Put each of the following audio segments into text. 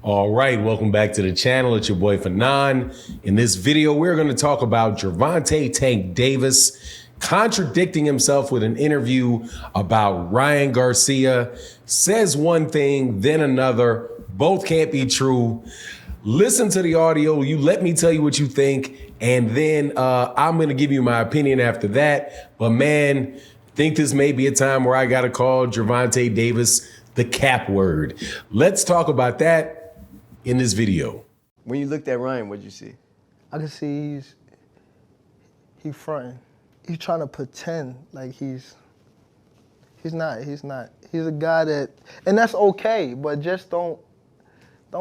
All right, welcome back to the channel. It's your boy Fanon. In this video, we're going to talk about Gervonta Tank Davis contradicting himself with an interview about Ryan Garcia. Says one thing, then another. Both can't be true. Listen to the audio. You let me tell you what you think, and then I'm going to give you my opinion after that. But man, I think this may be a time where I got to call Gervonta Davis the cap word. Let's talk about that in this video. When you looked at Ryan, what'd you see? I can see he's fronting. He's trying to pretend like he's not. He's a guy that, and that's okay, but just don't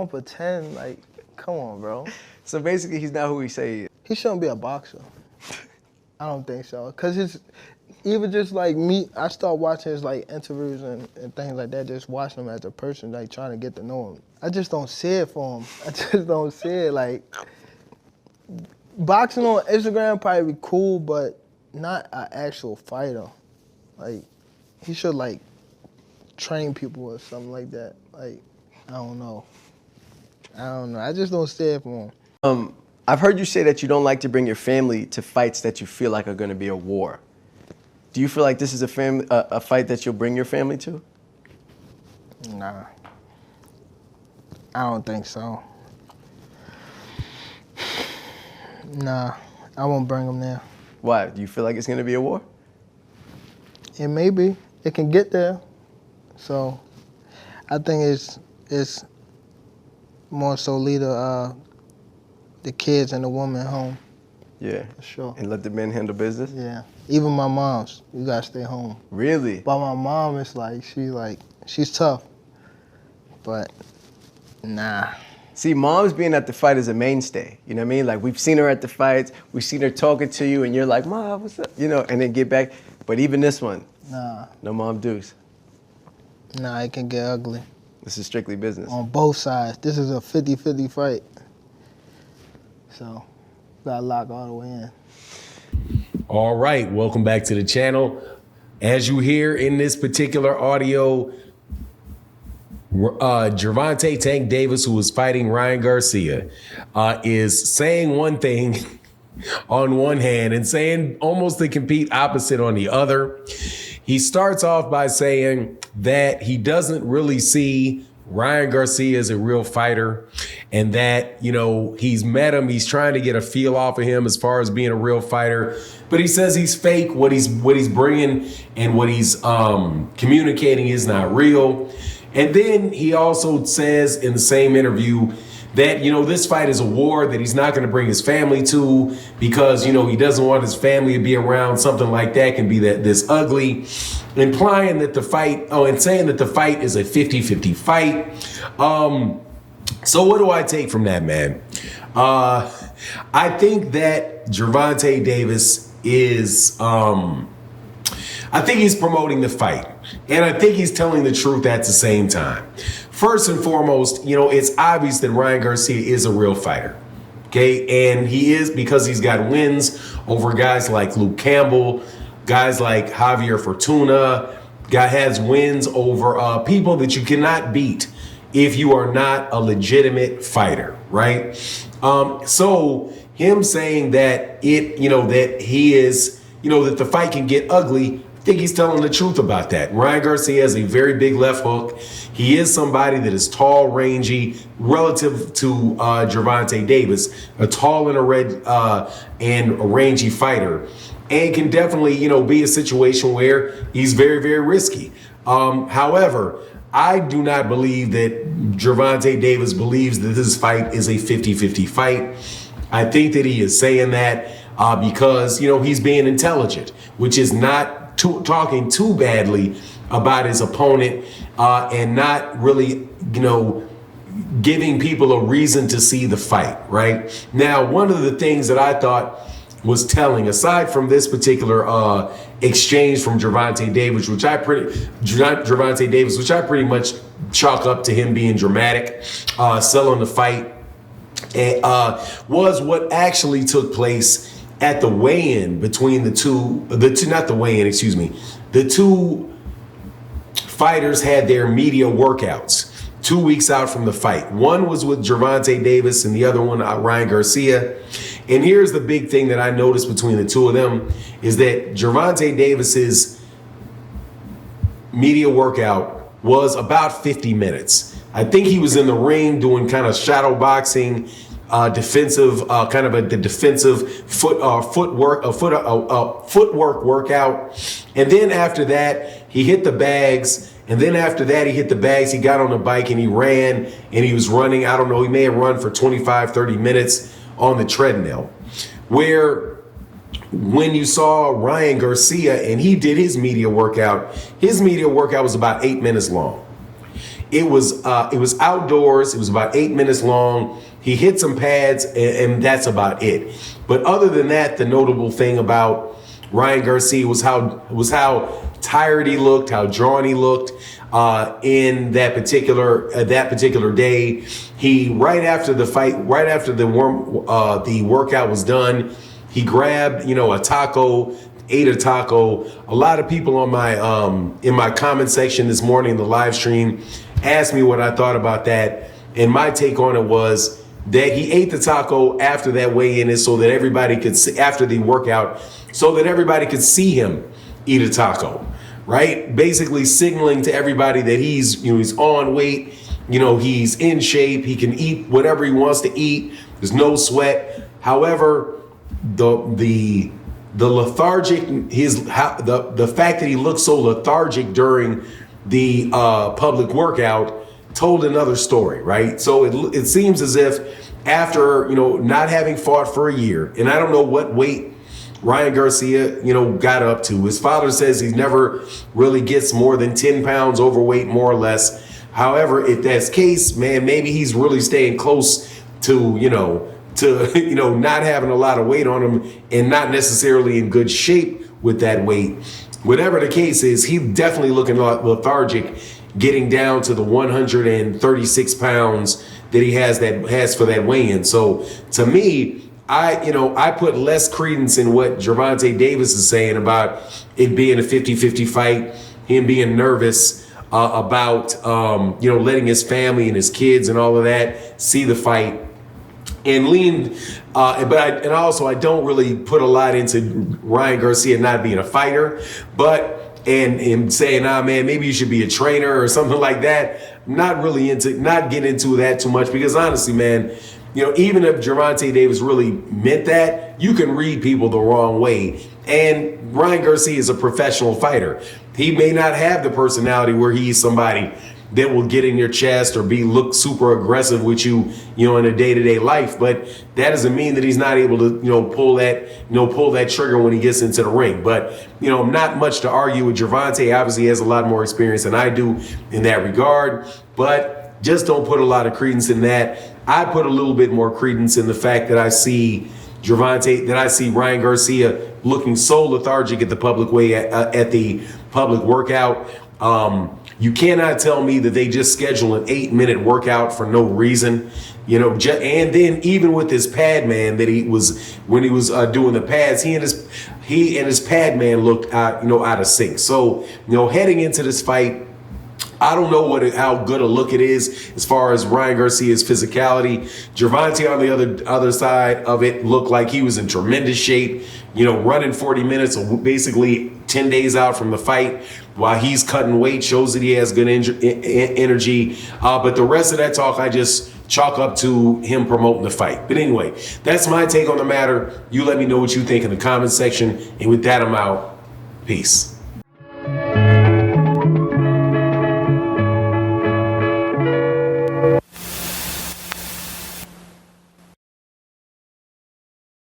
pretend like, come on, bro. So basically, he's not who he say he is. He shouldn't be a boxer. I don't think so. Cause even just like me, I start watching his like interviews and things like that, just watching him as a person, like trying to get to know him. I just don't see it for him. I just don't see it. Like, boxing on Instagram probably be cool, but not an actual fighter. Like, he should like train people or something like that. Like, I don't know. I just don't see it for him. I've heard you say that you don't like to bring your family to fights that you feel like are going to be a war. Do you feel like this is a fight that you'll bring your family to? Nah. I don't think so. Nah, I won't bring them there. Why? Do you feel like it's going to be a war? It may be. It can get there. So I think it's more so lead the kids and the woman home. Yeah. For sure. And let the men handle business? Yeah. Even my mom's, you gotta stay home. Really? But my mom is she's tough. But nah. See, mom's being at the fight is a mainstay. You know what I mean? Like, we've seen her at the fights, we've seen her talking to you, and you're like, Mom, what's up? You know, and then get back. But even this one, nah. No mom deuce. Nah, it can get ugly. This is strictly business. On both sides. This is a 50-50 fight. So, gotta lock all the way in. All right, welcome back to the channel. As you hear in this particular audio, Gervonta Tank Davis, who is fighting Ryan Garcia, is saying one thing on one hand and saying almost the complete opposite on the other. He starts off by saying that he doesn't really see Ryan Garcia as a real fighter, and that, you know, he's met him, he's trying to get a feel off of him as far as being a real fighter, but he says he's fake. What he's bringing and what he's communicating is not real. And then he also says in the same interview that, you know, this fight is a war that he's not going to bring his family to because, you know, he doesn't want his family to be around something like that can be this ugly, implying that the fight, and saying that the fight is a 50-50 fight. So what do I take from that, man? I think that Gervonta Davis is, I think he's promoting the fight. And I think he's telling the truth at the same time. First and foremost, you know, it's obvious that Ryan Garcia is a real fighter. Okay, and he is because he's got wins over guys like Luke Campbell, guys like Javier Fortuna. Guy has wins over people that you cannot beat if you are not a legitimate fighter, right? So him saying that that he is, that the fight can get ugly, I think he's telling the truth about that. Ryan Garcia has a very big left hook. He is somebody that is tall, rangy, relative to Gervonta Davis, a tall and a rangy fighter, and can definitely, be a situation where he's very, very risky. However, I do not believe that Gervonta Davis believes that this fight is a 50-50 fight. I think that he is saying that because, he's being intelligent, which is not talking too badly about his opponent and not really, giving people a reason to see the fight, right? Now, one of the things that I thought was telling, aside from this particular exchange from Gervonta Davis, which I pretty much chalk up to him being dramatic, selling the fight, was what actually took place at the weigh-in between the two fighters had their media workouts. 2 weeks out from the fight. One was with Gervonta Davis and the other one, Ryan Garcia. And here's the big thing that I noticed between the two of them is that Gervonta Davis's media workout was about 50 minutes. I think he was in the ring doing kind of shadow boxing, defensive, kind of the defensive footwork workout. And then after that, he hit the bags. And then after that, he hit the bags. He got on the bike and he ran, and he was running. I don't know, he may have run for 25, 30 minutes on the treadmill. Where when you saw Ryan Garcia and he did his media workout was about 8 minutes long. It was outdoors. It was about 8 minutes long. He hit some pads, and that's about it. But other than that, the notable thing about Ryan Garcia was how tired he looked, how drawn he looked in that particular day. He right after the fight, right after the workout was done, he grabbed a taco, ate a taco. A lot of people on my in my comment section this morning in the live stream asked me what I thought about that, and my take on it was that he ate the taco after that weigh-in is so that everybody could see, after the workout, so that everybody could see him eat a taco, right? Basically signaling to everybody that he's on weight, he's in shape, he can eat whatever he wants to eat. There's no sweat. However, the lethargic, the fact that he looked so lethargic during the public workout told another story, right? So it seems as if after, not having fought for a year, and I don't know what weight Ryan Garcia, got up to. His father says he never really gets more than 10 pounds overweight, more or less. However, if that's the case, man, maybe he's really staying close to, not having a lot of weight on him and not necessarily in good shape with that weight. Whatever the case is, he's definitely looking lethargic, getting down to the 136 pounds that he has for that weigh-in. So to me, I put less credence in what Gervonta Davis is saying about it being a 50-50 fight, him being nervous about letting his family and his kids and all of that see the fight. And I don't really put a lot into Ryan Garcia not being a fighter, and saying, man, maybe you should be a trainer or something like that. Not get into that too much, because honestly, man, even if Gervonta Davis really meant that, you can read people the wrong way. And Ryan Garcia is a professional fighter. He may not have the personality where he's somebody that will get in your chest or look super aggressive with you, in a day-to-day life. But that doesn't mean that he's not able to, pull that trigger when he gets into the ring. But, not much to argue with. Gervonta obviously has a lot more experience than I do in that regard. But just don't put a lot of credence in that. I put a little bit more credence in the fact that I see Ryan Garcia looking so lethargic at the public workout. You cannot tell me that they just schedule an 8-minute workout for no reason, and then even with his pad man when he was doing the pads, he and his pad man looked out of sync. So, heading into this fight, I don't know how good a look it is as far as Ryan Garcia's physicality. Gervonta on the other side of it looked like he was in tremendous shape, running 40 minutes, basically 10 days out from the fight while he's cutting weight, shows that he has good energy. But the rest of that talk, I just chalk up to him promoting the fight. But anyway, that's my take on the matter. You let me know what you think in the comment section. And with that, I'm out. Peace.